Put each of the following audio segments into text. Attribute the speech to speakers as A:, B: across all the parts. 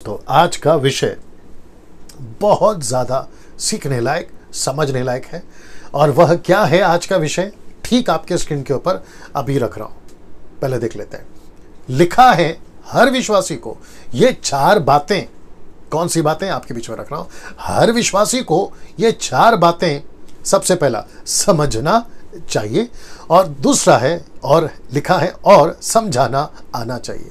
A: तो आज का विषय बहुत ज़्यादा सीखने लायक, समझने लायक है। और वह क्या है आज का विषय, ठीक आपके स्क्रीन के ऊपर अभी रख रहा हूं, पहले देख लेते हैं। लिखा है हर विश्वासी को ये चार बातें, कौन सी बातें आपके बीच में रख रहा हूं, हर विश्वासी को ये चार बातें सबसे पहला समझना चाहिए, और दूसरा है, और लिखा है और समझाना आना चाहिए।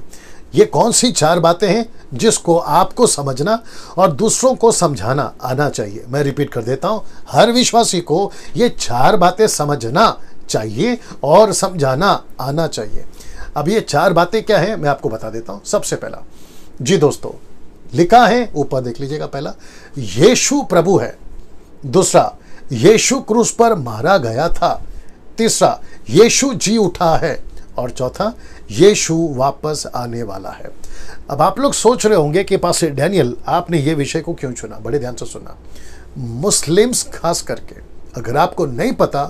A: ये कौन सी चार बातें हैं जिसको आपको समझना और दूसरों को समझाना आना चाहिए। मैं रिपीट कर देता हूं, हर विश्वासी को ये चार बातें समझना चाहिए और समझाना आना चाहिए। अब ये चार बातें क्या हैं मैं आपको बता देता हूं। सबसे पहला, जी दोस्तों, लिखा है ऊपर देख लीजिएगा, पहला यीशु प्रभु है, दूसरा यीशु क्रूस पर मारा गया था, तीसरा यीशु जी उठा है, और चौथा यीशु वापस आने वाला है। अब आप लोग सोच रहे होंगे कि पास्टर डैनियल आपने ये विषय को क्यों चुना। बड़े ध्यान से सुनना, मुस्लिम्स खास करके, अगर आपको नहीं पता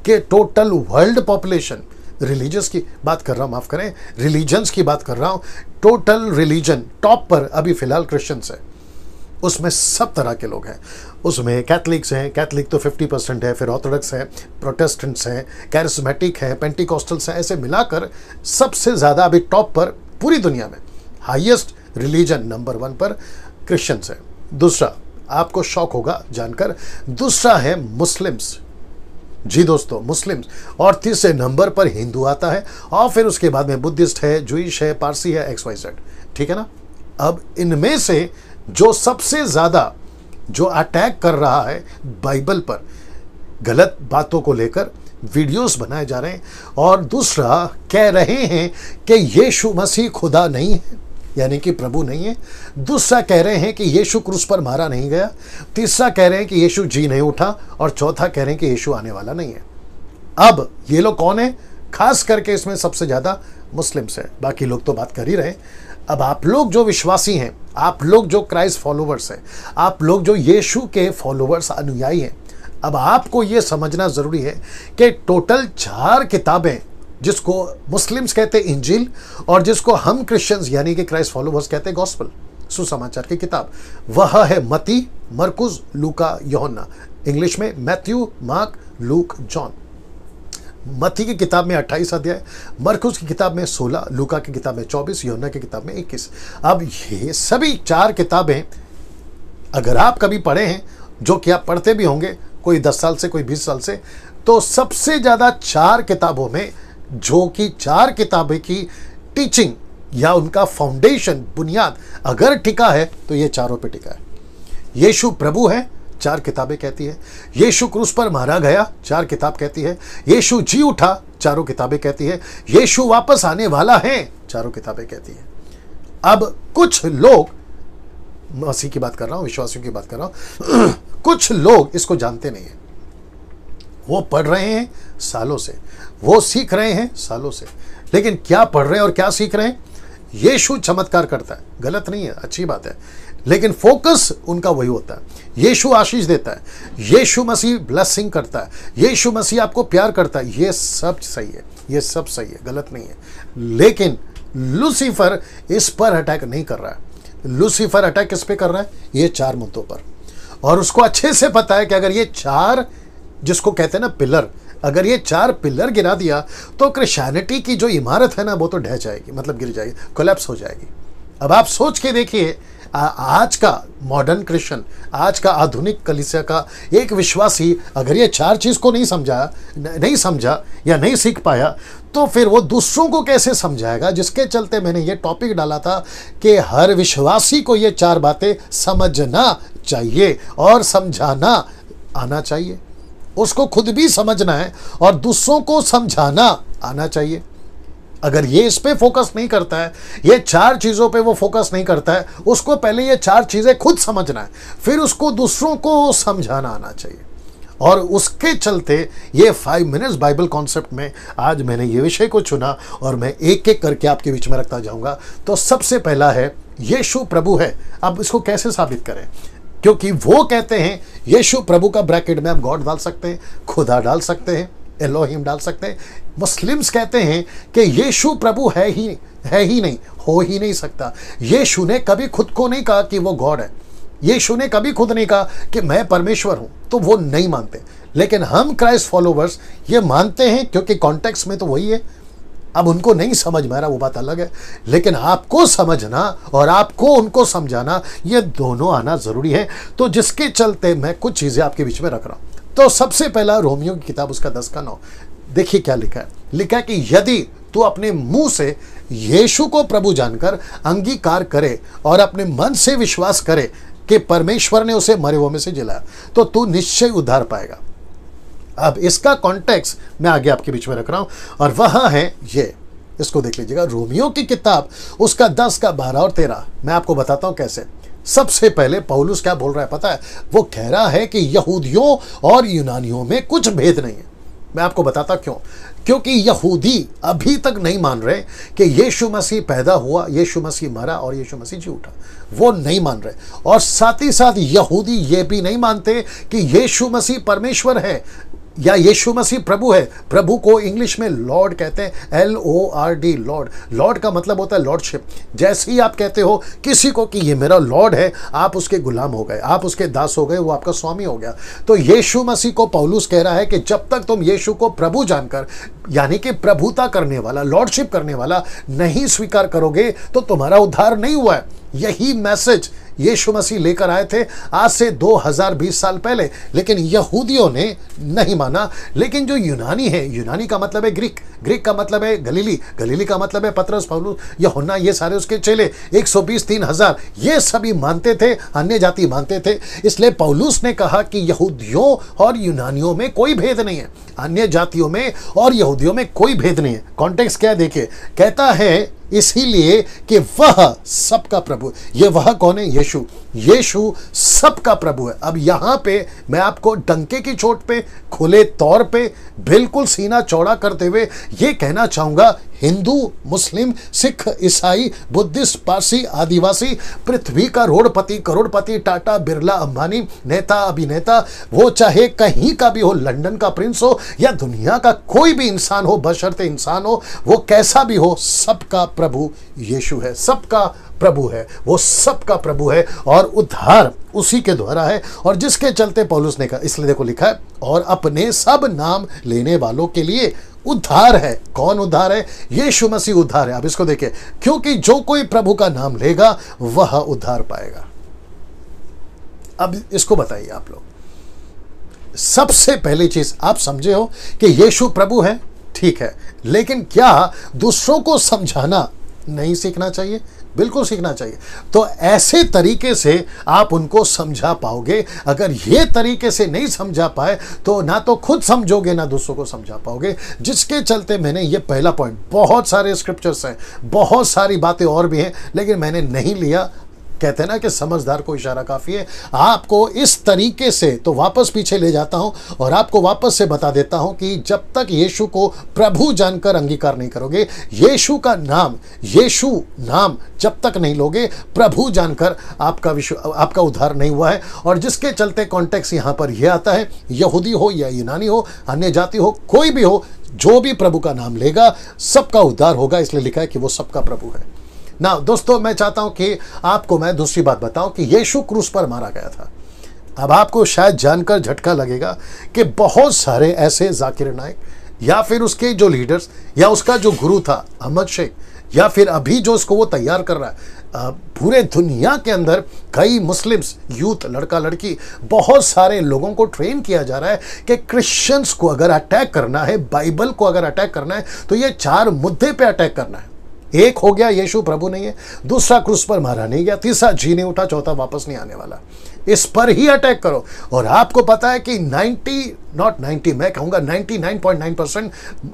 A: कि टोटल वर्ल्ड पॉपुलेशन, रिलीजियस की बात कर रहा हूं, माफ करें, रिलीजन्स की बात कर रहा हूं, टोटल रिलीजन टॉप पर अभी फिलहाल क्रिश्चियंस है, उसमें सब तरह के लोग हैं। उसमें कैथलिक्स हैं, कैथलिक तो 50% है, फिर ऑर्थोडॉक्स हैं, प्रोटेस्टेंट्स हैं, कैरिस्मेटिक हैं, पेंटिकॉस्टल्स हैं, ऐसे मिलाकर सबसे ज़्यादा अभी टॉप पर पूरी दुनिया में हाईएस्ट रिलीजन नंबर 1 पर क्रिश्चियंस है। दूसरा, आपको शौक होगा जानकर, दूसरा है मुस्लिम्स, जी दोस्तों मुस्लिम्स, और तीसरे नंबर पर हिंदू आता है, और फिर उसके बाद में बुद्धिस्ट है, जूइश है, पारसी है, XYZ, ठीक है ना। अब इनमें से जो सबसे ज़्यादा जो अटैक कर रहा है बाइबल पर, गलत बातों को लेकर वीडियोस बनाए जा रहे हैं, और दूसरा कह रहे हैं कि यीशु मसीह खुदा नहीं है, यानी कि प्रभु नहीं है, दूसरा कह रहे हैं कि यीशु क्रूस पर मारा नहीं गया, तीसरा कह रहे हैं कि यीशु जी नहीं उठा, और चौथा कह रहे हैं कि यीशु आने वाला नहीं है। अब ये लोग कौन है? खास करके इसमें सबसे ज़्यादा मुस्लिम्स है, बाकी लोग तो बात कर ही रहे। अब आप लोग जो विश्वासी हैं, आप लोग जो क्राइस्ट फॉलोवर्स हैं, आप लोग जो यीशु के फॉलोवर्स, अनुयायी हैं, अब आपको ये समझना ज़रूरी है कि टोटल 4 किताबें, जिसको मुस्लिम्स कहते हैं इंजील, और जिसको हम क्रिश्चियंस यानी कि क्राइस्ट फॉलोवर्स कहते हैं गॉस्पल, सुसमाचार की किताब, वह है मत्ती, मरकुस, लूका, यूहन्ना, इंग्लिश में मैथ्यू, मार्क, लूक, जॉन। मत्ती की किताब में 28 अध्याय, मरकुस की किताब में 16, लूका की किताब में 24, यूहन्ना की किताब में 21। अब ये सभी 4 किताबें अगर आप कभी पढ़े हैं, जो कि आप पढ़ते भी होंगे, कोई 10 साल से, कोई 20 साल से, तो सबसे ज़्यादा 4 किताबों में, जो कि 4 किताबें की टीचिंग या उनका फाउंडेशन, बुनियाद अगर टिका है तो ये चारों पे टिका है। यीशु प्रभु है, 4 किताबें कहती है, यीशु क्रूस पर मारा गया, 4 किताब कहती है, यीशु जी उठा, चारों किताबें कहती है, यीशु वापस आने वाला है, चारों किताबें कहती है। अब कुछ लोग, मसीह की बात कर रहा हूं, विश्वासियों की बात कर रहा हूं, कुछ लोग इसको जानते नहीं है। वो पढ़ रहे हैं सालों से, वो सीख रहे हैं सालों से, लेकिन क्या पढ़ रहे हैं और क्या सीख रहे हैं? यीशु चमत्कार करता है, गलत नहीं है, अच्छी बात है, लेकिन फोकस उनका वही होता है। यीशु आशीष देता है, यीशु मसीह ब्लेसिंग करता है, यीशु मसीह आपको प्यार करता है, ये सब सही है, ये सब सही है, गलत नहीं है। लेकिन लूसीफर इस पर अटैक नहीं कर रहा है। लूसीफर अटैक किस पे कर रहा है? ये 4 मुद्दों पर, और उसको अच्छे से पता है कि अगर ये 4, जिसको कहते हैं ना पिलर, अगर ये 4 पिलर गिरा दिया तो क्रिश्चियनिटी की जो इमारत है ना, वो तो ढह जाएगी, मतलब गिर जाएगी, कोलैप्स हो जाएगी। अब आप सोच के देखिए, आज का मॉडर्न क्रिश्चियन, आज का आधुनिक कलीसिया का एक विश्वासी अगर ये 4 चीज़ को नहीं समझा या नहीं सीख पाया, तो फिर वो दूसरों को कैसे समझाएगा? जिसके चलते मैंने ये टॉपिक डाला था कि हर विश्वासी को ये 4 बातें समझना चाहिए और समझाना आना चाहिए। उसको खुद भी समझना है और दूसरों को समझाना आना चाहिए। अगर ये इस पे फोकस नहीं करता है, ये 4 चीज़ों पे वो फोकस नहीं करता है, उसको पहले ये 4 चीज़ें खुद समझना है, फिर उसको दूसरों को समझाना आना चाहिए। और उसके चलते ये 5 मिनट्स बाइबल कॉन्सेप्ट में आज मैंने ये विषय को चुना, और मैं एक एक करके आपके बीच में रखता जाऊंगा। तो सबसे पहला है यीशु प्रभु है। अब इसको कैसे साबित करें? क्योंकि वो कहते हैं यीशु प्रभु का ब्रैकेट में हम गॉड डाल सकते हैं, खुदा डाल सकते हैं, एलोहिम डाल सकते हैं। मुस्लिम्स कहते हैं कि यीशु प्रभु है ही है ही नहीं, हो ही नहीं सकता। यीशु ने कभी खुद को नहीं कहा कि वो गॉड है। यीशु ने कभी खुद नहीं कहा कि मैं परमेश्वर हूं, तो वो नहीं मानते। लेकिन हम क्राइस्ट फॉलोवर्स ये मानते हैं, क्योंकि कॉन्टेक्स्ट में तो वही है। अब उनको नहीं समझ में आ रहा, वो बात अलग है, लेकिन आपको समझना और आपको उनको समझाना, ये दोनों आना जरूरी है। तो जिसके चलते मैं कुछ चीजें आपके बीच में रख रहा हूं। तो सबसे पहला रोमियो की किताब उसका 10:9, देखिए क्या लिखा है। लिखा है कि यदि तू अपने मुंह से यीशु को प्रभु जानकर अंगीकार करे और अपने मन से विश्वास करे कि परमेश्वर ने उसे मरे हुओं में से जिलाया, तो तू निश्चय उद्धार पाएगा। अब इसका कॉन्टेक्स्ट मैं आगे आपके बीच में रख रहा हूं, और वह है ये, इसको देख लीजिएगा। रोमियो की किताब उसका 10:12 और 13 मैं आपको बताता हूं कैसे। सबसे पहले पौलुस क्या बोल रहा है पता है? वो कह रहा है कि यहूदियों और यूनानियों में कुछ भेद नहीं है। मैं आपको बताता क्यों। क्योंकि यहूदी अभी तक नहीं मान रहे कि यीशु मसीह पैदा हुआ, यीशु मसीह मरा और यीशु मसीह जी उठा। वो नहीं मान रहे। और साथ ही साथ यहूदी ये भी नहीं मानते कि यीशु मसीह परमेश्वर है या यीशु मसीह प्रभु है। प्रभु को इंग्लिश में लॉर्ड कहते हैं, LORD, लॉर्ड। लॉर्ड का मतलब होता है लॉर्डशिप। जैसे ही आप कहते हो किसी को कि ये मेरा लॉर्ड है, आप उसके गुलाम हो गए, आप उसके दास हो गए, वो आपका स्वामी हो गया। तो यीशु मसीह को पौलुस कह रहा है कि जब तक तुम यीशु को प्रभु जानकर, यानी कि प्रभुता करने वाला, लॉर्डशिप करने वाला नहीं स्वीकार करोगे, तो तुम्हारा उद्धार नहीं हुआ है। यही मैसेज यीशु मसीह लेकर आए थे आज से 2020 साल पहले, लेकिन यहूदियों ने नहीं माना। लेकिन जो यूनानी है, यूनानी का मतलब है ग्रीक, ग्रीक का मतलब है गलीली, गलीली का मतलब है पतरस, पौलुस, यूहन्ना, ये सारे उसके चेले 120-3000 ये सभी मानते थे, अन्य जाति मानते थे। इसलिए पौलुस ने कहा कि यहूदियों और यूनानियों में कोई भेद नहीं है, अन्य जातियों में और यहूदियों में कोई भेद नहीं है। कॉन्टेक्स्ट क्या है देखिए, कहता है इसीलिए कि वह सबका प्रभु। ये वह कौन है? यीशु। यीशु सबका प्रभु है। अब यहां पे मैं आपको डंके की चोट पे, खुले तौर पे, बिल्कुल सीना चौड़ा करते हुए ये कहना चाहूंगा, हिंदू, मुस्लिम, सिख, ईसाई, बुद्धिस्ट, पारसी, आदिवासी, पृथ्वी का रोडपति, करोड़पति, टाटा, बिरला, अंबानी, नेता, अभिनेता, वो चाहे कहीं का भी हो, लंदन का प्रिंस हो या दुनिया का कोई भी इंसान हो, बशर्ते इंसान हो, वो कैसा भी हो, सबका प्रभु यीशु है। सबका प्रभु है, वो सबका प्रभु है और उद्धार उसी के द्वारा है। और जिसके चलते पौलुस ने कहा, इसलिए देखो लिखा है, और अपने सब नाम लेने वालों के लिए उद्धार है। कौन उद्धार है? यीशु मसीह उद्धार है। अब इसको देखिए, क्योंकि जो कोई प्रभु का नाम लेगा वह उद्धार पाएगा। अब इसको बताइए आप लोग। सबसे पहली चीज आप समझे हो कि यीशु प्रभु है, ठीक है, लेकिन क्या दूसरों को समझाना नहीं सीखना चाहिए? बिल्कुल सीखना चाहिए। तो ऐसे तरीके से आप उनको समझा पाओगे। अगर ये तरीके से नहीं समझा पाए तो ना तो खुद समझोगे ना दूसरों को समझा पाओगे। जिसके चलते मैंने ये पहला पॉइंट, बहुत सारे स्क्रिप्चर्स हैं, बहुत सारी बातें और भी हैं, लेकिन मैंने नहीं लिया। कहते हैं ना कि समझदार को इशारा काफी है। आपको इस तरीके से तो वापस पीछे ले जाता हूं और आपको वापस से बता देता हूं कि जब तक यीशु को प्रभु जानकर अंगीकार नहीं करोगे, यीशु का नाम, यीशु नाम जब तक नहीं लोगे, प्रभु जानकर आपका उद्धार नहीं हुआ है। और जिसके चलते कॉन्टेक्स्ट यहां पर यह आता है, यहूदी हो या यूनानी हो, अन्य जाति हो, कोई भी हो, जो भी प्रभु का नाम लेगा सबका उद्धार होगा। इसलिए लिखा है कि वो सबका प्रभु है ना। दोस्तों, मैं चाहता हूं कि आपको मैं दूसरी बात बताऊं कि यीशु क्रूस पर मारा गया था। अब आपको शायद जानकर झटका लगेगा कि बहुत सारे ऐसे जाकिर नाइक या फिर उसके जो लीडर्स या उसका जो गुरु था अहमद शेख, या फिर अभी जो उसको वो तैयार कर रहा है, पूरे दुनिया के अंदर कई मुस्लिम्स, यूथ, लड़का लड़की, बहुत सारे लोगों को ट्रेन किया जा रहा है कि क्रिश्चियंस को अगर अटैक करना है, बाइबल को अगर अटैक करना है, तो ये 4 मुद्दे पे अटैक करना है। एक हो गया यीशु प्रभु नहीं है, दूसरा क्रूस पर मारा नहीं गया, तीसरा जी नहीं उठा, चौथा वापस नहीं आने वाला। इस पर ही अटैक करो। और आपको पता है कि 90 मैं कहूंगा 99.9%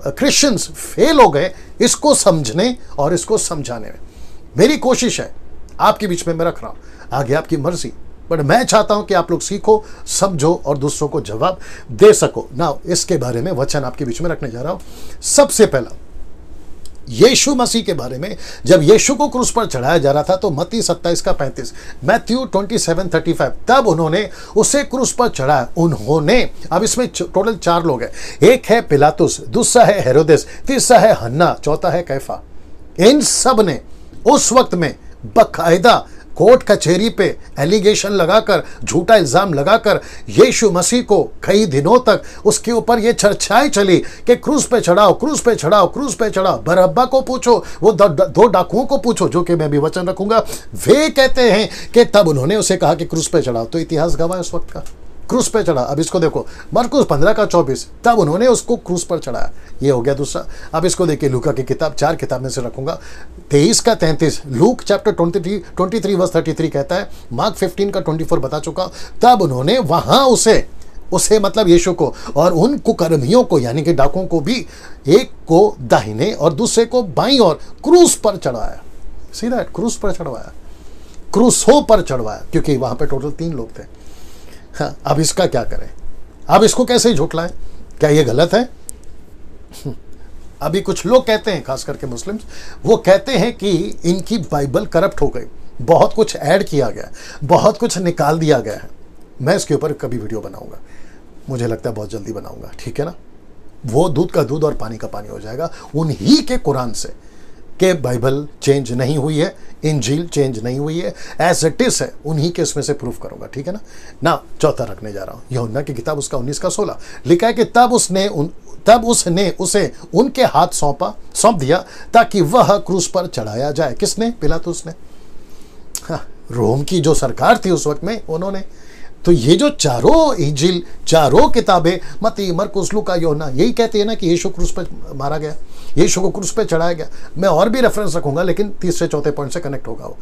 A: क्रिश्चियंस फेल हो गए इसको समझने और इसको समझाने में। मेरी कोशिश है आपके बीच में मैं रख रहा हूं, आगे आपकी मर्जी, बट मैं चाहता हूं कि आप लोग सीखो, समझो और दूसरों को जवाब दे सको ना। इसके बारे में वचन आपके बीच में रखने जा रहा हूं। सबसे पहला यीशु मसीह के बारे में, जब यीशु को क्रूस पर चढ़ाया जा रहा था तो मत्ती 27:35, मैथ्यू 27:35, तब उन्होंने उसे क्रूस पर चढ़ाया। उन्होंने, अब इसमें टोटल 4 लोग हैं। एक है पिलातुस, दूसरा है हेरोदेस, तीसरा है हन्ना, चौथा है कैफा। इन सब ने उस वक्त में बकायदा कोर्ट कचहरी पे एलिगेशन लगाकर, झूठा इल्जाम लगाकर यीशु मसीह को कई दिनों तक उसके ऊपर ये चर्चाएं चली कि क्रूस पे चढ़ाओ, क्रूस पे चढ़ाओ, क्रूस पे चढ़ाओ। बरअब्बा को पूछो, वो दो डाकुओं को पूछो, जो कि मैं भी वचन रखूंगा, वे कहते हैं कि तब उन्होंने उसे कहा कि क्रूस पे चढ़ाओ। तो इतिहास गवाह है उस वक्त का, क्रूस पे चढ़ा। अब इसको देखो, मरकुस 15:24, तब उन्होंने उसको क्रूस पर चढ़ाया। ये हो गया दूसरा। अब इसको देखिए, लूका की किताब, 4 किताब में से रखूंगा, 23:33, लूक चैप्टर 23 वर्स 33 कहता है, मार्क 15:24 बता चुका। तब उन्होंने वहां उसे मतलब यीशु को और उन कुकर्मियों को, यानी कि डाकुओं को भी, एक को दाहिने और दूसरे को बाईं ओर क्रूस पर चढ़ाया। सीधा क्रूस पर चढ़वाया, क्रूसों पर चढ़वाया, क्योंकि वहां पे टोटल 3 लोग थे। हाँ, अब इसका क्या करें? अब इसको कैसे झुठलाएं? क्या ये गलत है? अभी कुछ लोग कहते हैं, खास करके मुस्लिम्स, वो कहते हैं कि इनकी बाइबल करप्ट हो गई, बहुत कुछ ऐड किया गया, बहुत कुछ निकाल दिया गया है। मैं इसके ऊपर कभी वीडियो बनाऊंगा, मुझे लगता है बहुत जल्दी बनाऊंगा, ठीक है ना। वो दूध का दूध और पानी का पानी हो जाएगा उन्हीं के कुरान से, कि बाइबल चेंज नहीं हुई है, इंजील चेंज नहीं हुई है, एज इट इज है, उन्हीं के इसमें से प्रूफ करूंगा, ठीक है ना। चौथा रखने जा रहा हूं, यूहन्ना की किताब, उसका 19:16 लिखा है कि तब उसने उसे उनके हाथ सौंप दिया ताकि वह क्रूस पर चढ़ाया जाए। किसने? पिलातुस ने। हाँ, रोम की जो सरकार थी उस वक्त में, उन्होंने। तो ये जो चारों इंजील, चारों किताबें, मत्ती, मरकुस, लूका, यूहन्ना, यही कहती है ना कि यीशु क्रूस पर मारा गया, यीशु को क्रूस पे चढ़ाया गया। मैं और भी रेफरेंस रखूंगा, लेकिन तीसरे चौथे पॉइंट से कनेक्ट होगा वो।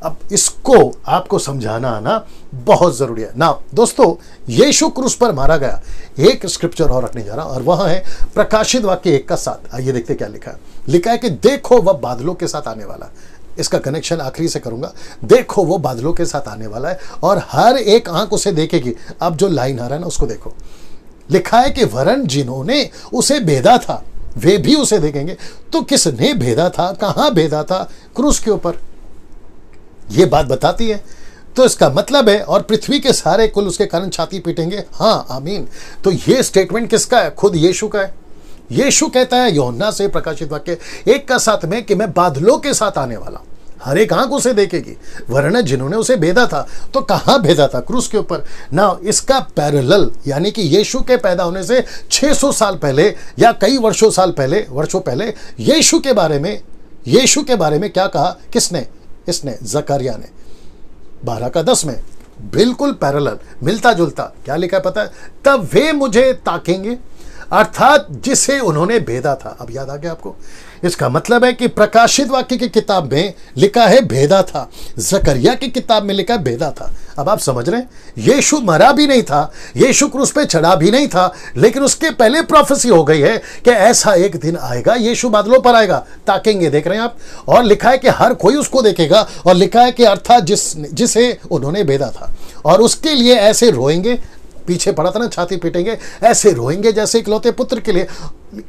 A: अब इसको आपको समझाना आना बहुत जरूरी है ना दोस्तों। यीशु क्रूस पर मारा गया, एक स्क्रिप्चर और रखने जा रहा हूं, और वह है प्रकाशित वाक्य 1:7। आइए देखते क्या लिखा है। लिखा है कि देखो वह बादलों के साथ आने वाला। इसका कनेक्शन आखिरी से करूंगा। देखो वो बादलों के साथ आने वाला है और हर एक आंख उसे देखेगी। अब जो लाइन आ रहा है ना, उसको देखो। लिखा है कि वरन जिन्होंने उसे भेदा था वे भी उसे देखेंगे। तो किसने भेदा था? कहां भेदा था? क्रूस के ऊपर। यह बात बताती है। तो इसका मतलब है, और पृथ्वी के सारे कुल उसके कारण छाती पीटेंगे। हाँ, आमीन। तो यह स्टेटमेंट किसका है? खुद यीशु का है। यीशु कहता है यूहन्ना से प्रकाशित वाक्य 1:7 में कि मैं बादलों के साथ आने वाला, हर एक आंख उसे देखेगी। वरन जिन्होंने उसे भेदा था, तो कहां भेदा था? क्रूस के ऊपर ना। इसका पैरेलल, यानी कि यीशु के पैदा होने से 600 साल पहले या कई वर्षों पहले यीशु के बारे में क्या कहा? किसने? इसने, जकरिया ने, 12:10 में। बिल्कुल पैरेलल, मिलता जुलता। क्या लिखा है पता है? तब वे मुझे ताकेंगे, अर्थात जिसे उन्होंने भेदा था। अब याद आ गया आपको? इसका मतलब है कि प्रकाशित वाक्य की किताब में लिखा है भेदा था, जकरिया की किताब में लिखा है भेदा था। अब आप समझ रहे हैं, यीशु मरा भी नहीं था, यीशु क्रूस पे चढ़ा भी नहीं था, लेकिन उसके पहले प्रोफेसी हो गई है कि ऐसा एक दिन आएगा, यीशु बादलों पर आएगा, ताकेंगे। देख रहे हैं आप? और लिखा है कि हर कोई उसको देखेगा, और लिखा है कि अर्थात जिसे उन्होंने भेदा था, और उसके लिए ऐसे रोएंगे। पीछे पड़ा था ना, छाती पीटेंगे, ऐसे रोएंगे जैसे इकलौते पुत्र के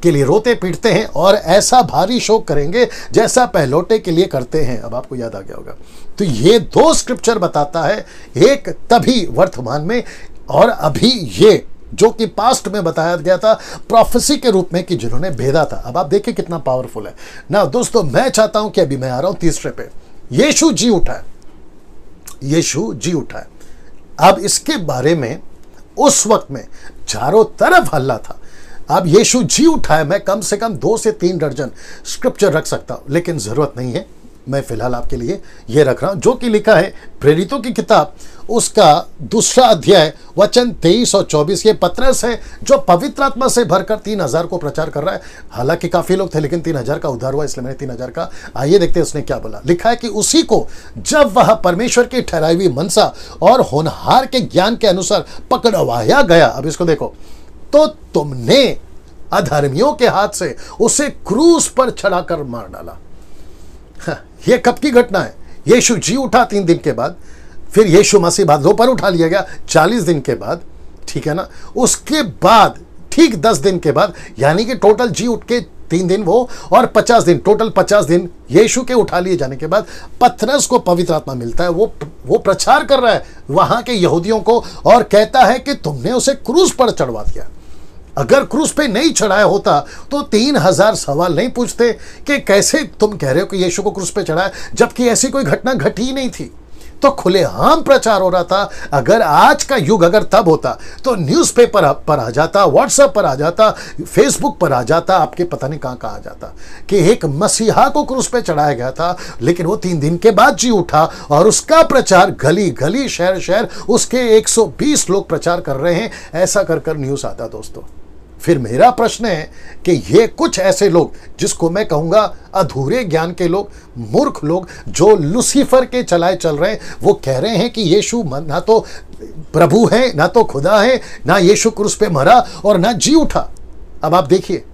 A: लिए रोते पीटते हैं, और ऐसा भारी शोक करेंगे जैसा पहलौटे के लिए करते हैं। अब आपको याद आ गया होगा। तो ये 2 स्क्रिप्चर बताता है, एक तभी वर्तमान में, और अभी ये जो कि पास्ट में बताया गया था प्रोफेसी के रूप में कि जिन्होंने भेदा था। अब आप देखिए कितना पावरफुल है ना दोस्तों। मैं चाहता हूं कि अभी मैं आ रहा हूं तीसरे पे। यीशु जी उठा है, यीशु जी उठा है। अब इसके बारे में उस वक्त में चारों तरफ हल्ला था। अब यीशु जी उठा है, मैं कम से कम 2 से 3 दर्जन स्क्रिप्चर रख सकता हूं, लेकिन जरूरत नहीं है। मैं फिलहाल आपके लिए यह रख रहा हूं, जो कि लिखा है प्रेरितों की किताब, उसका 2 अध्याय वचन 23 और 24। ये पतरस है जो पवित्र आत्मा से भरकर 3000 को प्रचार कर रहा है। हालांकि काफी लोग थे, लेकिन 3000 का उद्धार हुआ, इसलिए मैंने 3000 का। आइए देखते हैं उसने क्या बोला। लिखा है कि उसी को जब वह परमेश्वर की ठहराई हुई मनसा और होनहार के ज्ञान के अनुसार पकड़वाया गया। अब इसको देखो, तो तुमने अधर्मियों के हाथ से उसे क्रूस पर चढ़ाकर मार डाला। यह कब की घटना है? यीशु जी उठा 3 दिन के बाद, फिर यीशु मसीह बादलों पर उठा लिया गया 40 दिन के बाद, ठीक है ना। उसके बाद ठीक 10 दिन के बाद, यानी कि टोटल जी उठ के 3 दिन वो और 50 दिन, टोटल 50 दिन यीशु के उठा लिए जाने के बाद पतरस को पवित्र आत्मा मिलता है। वो प्रचार कर रहा है वहां के यहूदियों को, और कहता है कि तुमने उसे क्रूस पर चढ़वा दिया। अगर क्रूस पे नहीं चढ़ाया होता तो 3000 सवाल नहीं पूछते कि कैसे तुम कह रहे हो कि यीशु को क्रूस पे चढ़ाया, जबकि ऐसी कोई घटना घटी ही नहीं थी। तो खुलेआम प्रचार हो रहा था। अगर आज का युग अगर तब होता तो न्यूज़पेपर पर आ जाता, व्हाट्सएप पर आ जाता, फेसबुक पर आ जाता, आपके पता नहीं कहां आ जाता कि एक मसीहा को क्रूस पे चढ़ाया गया था, लेकिन वो 3 दिन के बाद जी उठा और उसका प्रचार गली गली शहर शहर उसके 120 लोग प्रचार कर रहे हैं। ऐसा कर कर न्यूज़ आता दोस्तों। फिर मेरा प्रश्न है कि ये कुछ ऐसे लोग जिसको मैं कहूंगा अधूरे ज्ञान के लोग, मूर्ख लोग, जो लूसीफर के चलाए चल रहे हैं, वो कह रहे हैं कि यीशु ना तो प्रभु है, ना तो खुदा है, ना यीशु क्रूस पे मरा और ना जी उठा। अब आप देखिए,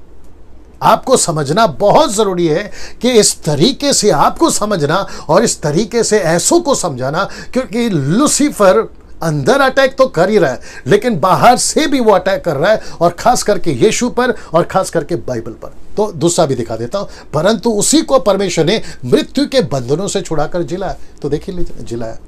A: आपको समझना बहुत जरूरी है कि इस तरीके से आपको समझना और इस तरीके से ऐसों को समझाना, क्योंकि लूसीफर अंदर अटैक तो कर ही रहा है, लेकिन बाहर से भी वो अटैक कर रहा है, और खास करके यीशु पर और खास करके बाइबल पर। तो दूसरा भी दिखा देता हूं, परंतु उसी को परमेश्वर ने मृत्यु के बंधनों से छुड़ाकर जिलाया। तो देखिए लीजिए, जिलाया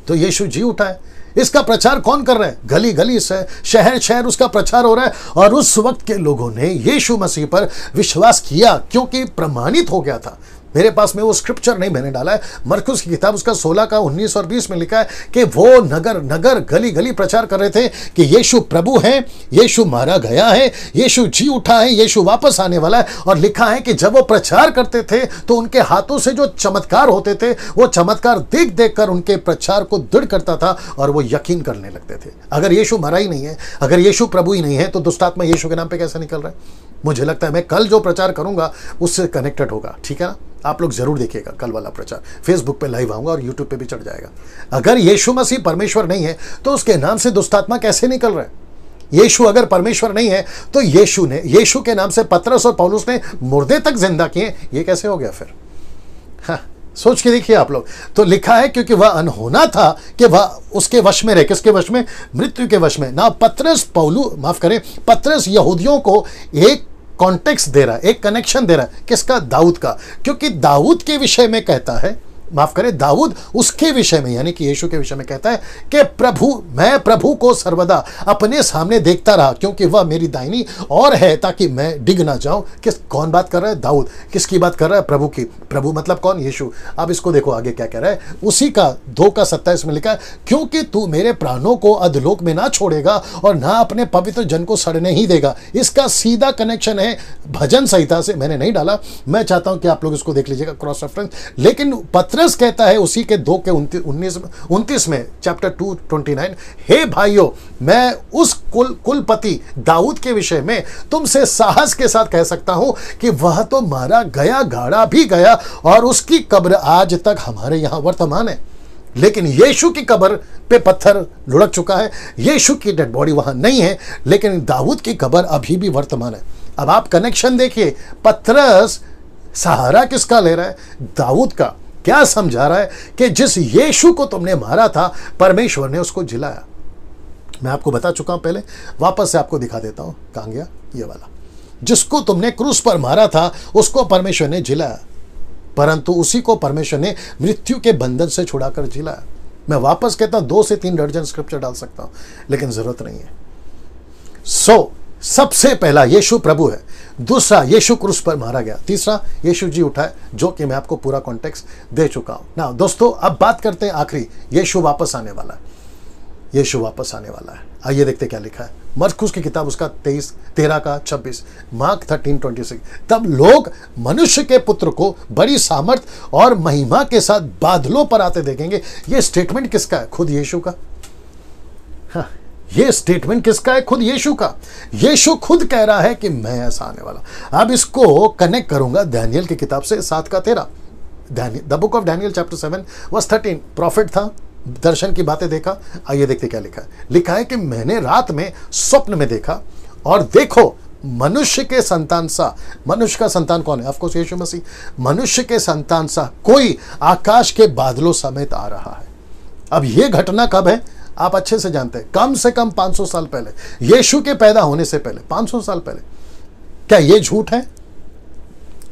A: तो यीशु जी उठा है। इसका प्रचार कौन कर रहा है? गली गली से, शहर शहर उसका प्रचार हो रहा है। और उस वक्त के लोगों ने यीशु मसीह पर विश्वास किया क्योंकि प्रमाणित हो गया था। मेरे पास में वो स्क्रिप्चर नहीं मैंने डाला है, मरकुस की किताब उसका 16 का 19 और 20 में लिखा है कि वो नगर नगर गली गली प्रचार कर रहे थे कि यीशु प्रभु है, यीशु मारा गया है, यीशु जी उठा है, यीशु वापस आने वाला है। और लिखा है कि जब वो प्रचार करते थे तो उनके हाथों से जो चमत्कार होते थे, वो चमत्कार देख देख कर उनके प्रचार को दृढ़ करता था और वो यकीन करने लगते थे। अगर यीशु मरा ही नहीं है, अगर यीशु प्रभु ही नहीं है, तो दुष्टात्मा यीशु के नाम पे कैसे निकल रहा है? मुझे लगता है मैं कल जो प्रचार करूंगा उससे कनेक्टेड होगा, ठीक है ना? आप लोग जरूर देखिएगा कल वाला प्रचार। फेसबुक पे लाइव आऊंगा और यूट्यूब पे भी चढ़ जाएगा। अगर यीशु मसीह परमेश्वर नहीं है तो उसके नाम से दुष्टात्मा कैसे निकल रहा है? यीशु अगर परमेश्वर नहीं है तो यीशु के नाम से पतरस और पौलुस ने मुर्दे तक जिंदा किए, ये कैसे हो गया फिर? हाँ, सोच के देखिए आप लोग। तो लिखा है क्योंकि वह अनहोना था कि वह उसके वश में रहे। किसके वश में? मृत्यु के वश में। ना पतरस यहूदियों को एक कॉन्टेक्स्ट दे रहा है, एक कनेक्शन दे रहा है। किसका? दाऊद का। क्योंकि दाऊद के विषय में कहता है, दाऊद उसके विषय में यानी कि यीशु के विषय में कहता है कि मैं प्रभु को सर्वदा अपने सामने देखता रहा क्योंकि वह मेरी दाहिनी और है ताकि मैं डिग ना जाऊं। कौन बात कर रहा है? दाऊद। किसकी बात कर रहा है? प्रभु की। प्रभु मतलब कौन? यीशु। अब इसको देखो आगे क्या कह रहा है, उसी का 2:27 में लिखा है, क्योंकि तू मेरे प्राणों को अधलोक में ना छोड़ेगा और ना अपने पवित्र जन को सड़ने ही देगा। इसका सीधा कनेक्शन है भजन संहिता से। मैंने नहीं डाला, मैं चाहता हूं कि आप लोग इसको देख लीजिएगा, क्रॉस रेफरेंस। लेकिन पतरस कहता है उसी के 2:29 में, चैप्टर 2:29, हे भाइयों, मैं उस कुलपति दाऊद के विषय में तुमसे साहस के साथ कह सकता हूं कि वह तो मारा गया, गाड़ा भी गया और उसकी कब्र आज तक हमारे यहां वर्तमान है। लेकिन यीशु की कब्र पे पत्थर लुढ़क चुका है, यीशु की डेड बॉडी वहां नहीं है, लेकिन दाऊद की कब्र अभी भी वर्तमान है। अब आप कनेक्शन देखिए, पतरस सहारा किसका ले रहा है? दाऊद का। क्या समझा रहा है कि जिस यीशु को तुमने मारा था, परमेश्वर ने उसको जिलाया। मैं आपको बता चुका हूं पहले, वापस से आपको दिखा देता हूं। कहां गया ये वाला? जिसको तुमने क्रूस पर मारा था उसको परमेश्वर ने जिलाया, परंतु उसी को परमेश्वर ने मृत्यु के बंधन से छुड़ाकर जिलाया। मैं वापस कहता हूं 2 से 3 दर्जन स्क्रिप्चर डाल सकता हूं, लेकिन जरूरत नहीं है। सबसे पहला यीशु प्रभु है, दूसरा यीशु क्रूस पर मारा गया, तीसरा यीशु जी उठा है, जो कि मैं आपको पूरा कॉन्टेक्स्ट दे चुका हूं ना। दोस्तों अब बात करते हैं आखिरी, यीशु वापस आने वाला है। यीशु वापस आने वाला है। आइए देखते क्या लिखा है मरकुस की किताब उसका 13:26, मार्क 13:26। तब लोग मनुष्य के पुत्र को बड़ी सामर्थ और महिमा के साथ बादलों पर आते देखेंगे। यह स्टेटमेंट किसका है? खुद यीशु का। हाँ, ये स्टेटमेंट किसका है? खुद यीशु का। यीशु खुद कह रहा है कि मैं ऐसा आने वाला। अब इसको कनेक्ट करूंगा दानियल की किताब से 7:13, the book of Daniel chapter 7:13। Profit था, दर्शन की बातें देखा। आइए देखते क्या लिखा है। लिखा है कि मैंने रात में स्वप्न में देखा और देखो मनुष्य के संतान सा, मनुष्य का संतान कौन है? ऑफकोर्स यीशु मसीह। मनुष्य के संतान सा कोई आकाश के बादलों समेत आ रहा है। अब यह घटना कब है? आप अच्छे से जानते हैं, कम से कम 500 साल पहले, यीशु के पैदा होने से पहले, 500 साल पहले। क्या यह झूठ है?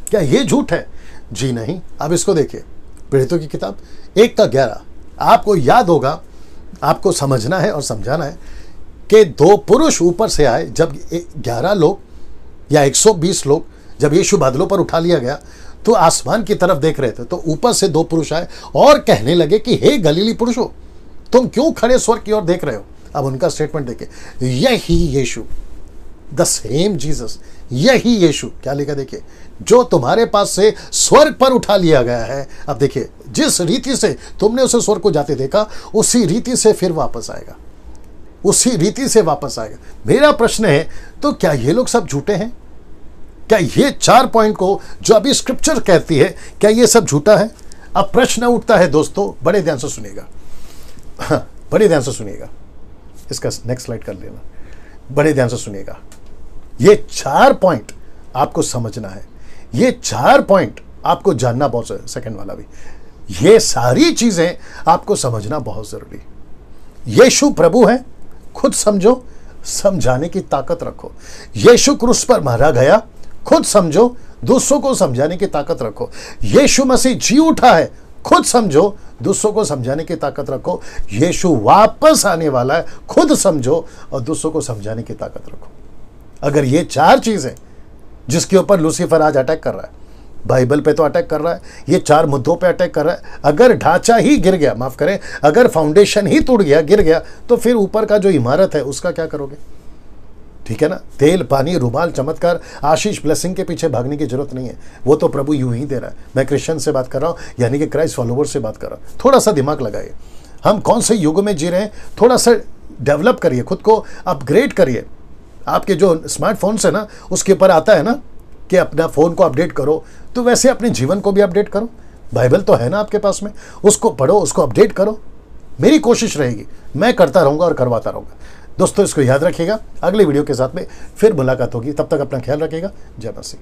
A: क्या यह झूठ है? जी नहीं। अब इसको देखिए, प्रेरितों की किताब 1:11। आपको याद होगा, आपको समझना है और समझाना है कि 2 पुरुष ऊपर से आए, जब 11 लोग या 120 लोग जब यीशु बादलों पर उठा लिया गया तो आसमान की तरफ देख रहे थे, तो ऊपर से 2 पुरुष आए और कहने लगे कि हे गलीली पुरुषों, तुम क्यों खड़े स्वर्ग की ओर देख रहे हो। अब उनका स्टेटमेंट देखिए, यही यीशु, द सेम जीसस, यही यीशु, क्या लिखा देखिए, जो तुम्हारे पास से स्वर्ग पर उठा लिया गया है। अब देखिए, जिस रीति से तुमने उसे स्वर्ग को जाते देखा, उसी रीति से फिर वापस आएगा, उसी रीति से वापस आएगा। मेरा प्रश्न है, तो क्या ये लोग सब झूठे हैं? क्या ये 4 पॉइंट को जो अभी स्क्रिप्चर कहती है, क्या ये सब झूठा है? अब प्रश्न उठता है दोस्तों, बड़े ध्यान से सुनिएगा, बड़े ध्यान से सुनिएगा, इसका नेक्स्ट स्लाइड कर लेना, बड़े ध्यान से सुनिएगा। ये 4 पॉइंट आपको समझना है, ये 4 पॉइंट आपको जानना बहुत, सेकंड वाला भी, ये सारी चीजें आपको समझना बहुत जरूरी। यीशु प्रभु है, खुद समझो, समझाने की ताकत रखो। यीशु क्रूस पर मारा गया, खुद समझो, दूसरों को समझाने की ताकत रखो। यीशु मसीह जी उठा है, खुद समझो, दूसरों को समझाने की ताकत रखो। यीशु वापस आने वाला है, खुद समझो और दूसरों को समझाने की ताकत रखो। अगर ये 4 चीजें, जिसके ऊपर लूसीफर आज अटैक कर रहा है, बाइबल पे तो अटैक कर रहा है, ये 4 मुद्दों पे अटैक कर रहा है, अगर ढांचा ही गिर गया, माफ करें, अगर फाउंडेशन ही टूट गया, गिर गया, तो फिर ऊपर का जो इमारत है उसका क्या करोगे? ठीक है ना। तेल, पानी, रुमाल, चमत्कार, आशीष, ब्लेसिंग के पीछे भागने की जरूरत नहीं है, वो तो प्रभु यूं ही दे रहा है। मैं क्रिश्चियन से बात कर रहा हूं, यानी कि क्राइस्ट फॉलोवर से बात कर रहा हूं। थोड़ा सा दिमाग लगाइए, हम कौन से युग में जी रहे हैं, थोड़ा सा डेवलप करिए, खुद को अपग्रेड करिए। आपके जो स्मार्टफोन है ना, उसके ऊपर आता है ना कि अपना फोन को अपडेट करो, तो वैसे अपने जीवन को भी अपडेट करो। बाइबल तो है ना आपके पास में, उसको पढ़ो, उसको अपडेट करो। मेरी कोशिश रहेगी, मैं करता रहूंगा और करवाता रहूंगा। दोस्तों, इसको याद रखिएगा, अगले वीडियो के साथ में फिर मुलाकात होगी, तब तक अपना ख्याल रखिएगा। जय मसीह।